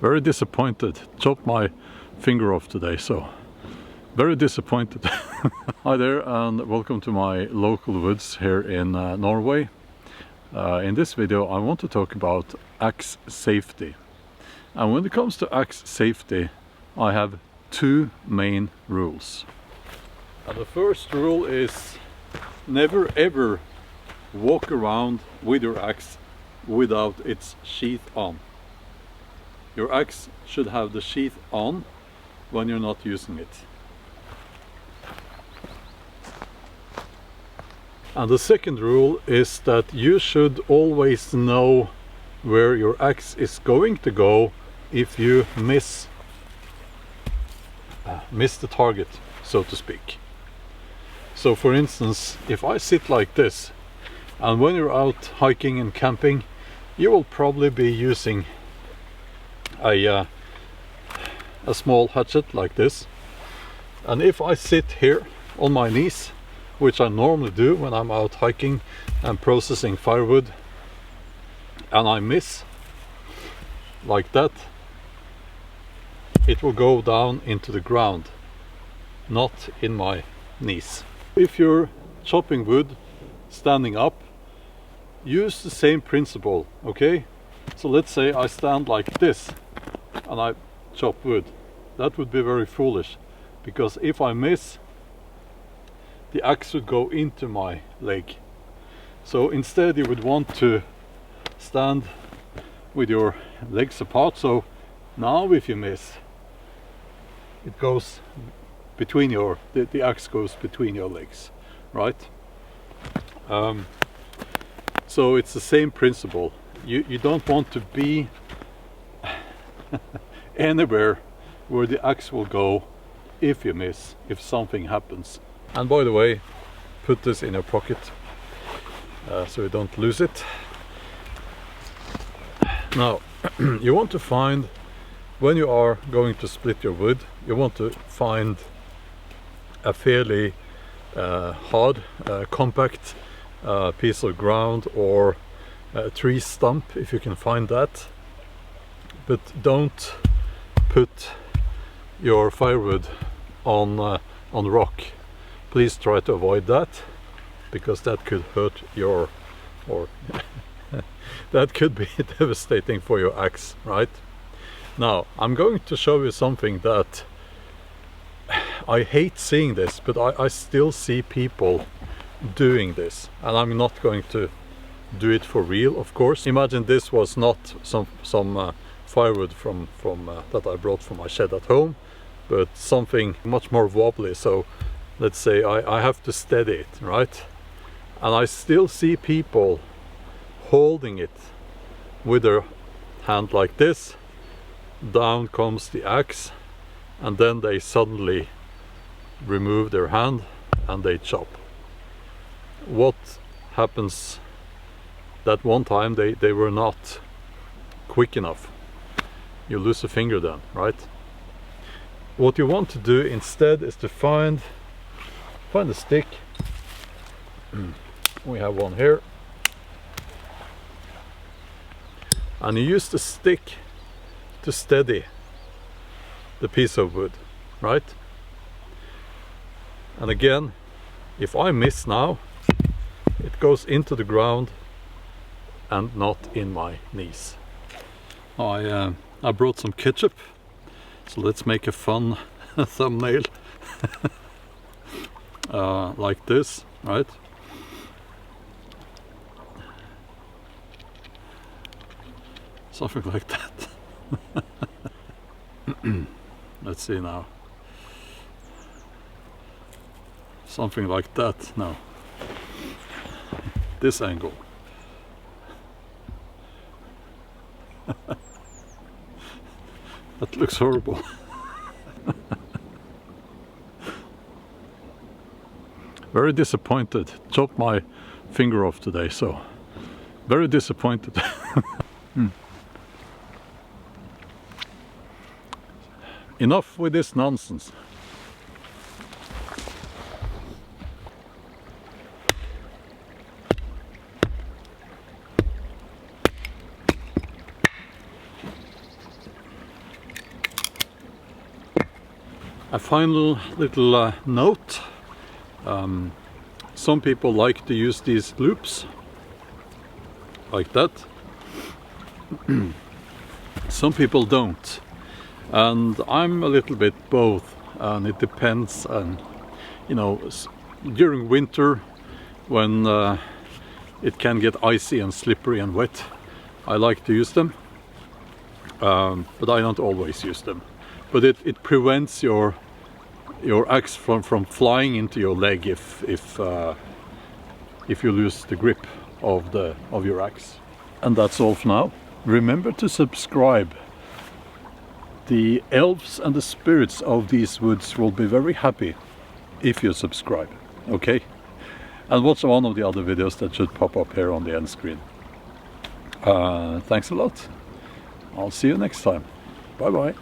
Very disappointed. Chopped my finger off today, so very disappointed. Hi there and welcome to my local woods here in Norway. In this video I want to talk about axe safety. And when it comes to axe safety, I have two main rules. And the first rule is never ever walk around with your axe without its sheath on. Your axe should have the sheath on when you're not using it. And the second rule is that you should always know where your axe is going to go if you miss the target, so to speak. So for instance, if I sit like this, and when you're out hiking and camping, you will probably be using a small hatchet like this. And if I sit here on my knees, which I normally do when I'm out hiking and processing firewood, and I miss like that, it will go down into the ground, not in my knees. If you're chopping wood standing up, use the same principle, okay? So let's say I stand like this and I chop wood. That would be very foolish, because if I miss, the axe would go into my leg. So instead you would want to stand with your legs apart. So now if you miss, it goes between the axe goes between your legs, right? So it's the same principle. You don't want to be anywhere where the axe will go if you miss, if something happens. And by the way, put this in your pocket so you don't lose it. Now, you want to find, when you are going to split your wood, you want to find a fairly hard, compact piece of ground, or a tree stump if you can find that. But don't put your firewood on rock. Please try to avoid that, because that could hurt your, or that could be devastating for your axe, right? Now I'm going to show you something that I hate seeing this, but I still see people doing this, and I'm not going to do it for real, of course. Imagine this was not some firewood from that I brought from my shed at home, but something much more wobbly. So let's say I have to steady it, right? And I still see people holding it with their hand like this. Down comes the axe, and then they suddenly remove their hand and they chop. What happens that one time they were not quick enough? You lose a finger then, right? What you want to do instead is to find a stick. We have one here, and you use the stick to steady the piece of wood, right? And again, if I miss now, it goes into the ground and not in my knees. I brought some ketchup, so let's make a fun thumbnail. Like this, right? Something like that. Let's see now. Something like that. No. This angle. That looks horrible. Very disappointed. Chopped my finger off today, so very disappointed. Enough with this nonsense. A final little note. Some people like to use these loops like that. Some people don't, and I'm a little bit both, and it depends. And you know, during winter when it can get icy and slippery and wet, I like to use them, but I don't always use them. But it prevents your axe from flying into your leg if you lose the grip of your axe. And that's all for now. Remember to subscribe. The elves and the spirits of these woods will be very happy if you subscribe, okay? And watch one of the other videos that should pop up here on the end screen. Thanks a lot. I'll see you next time. Bye bye.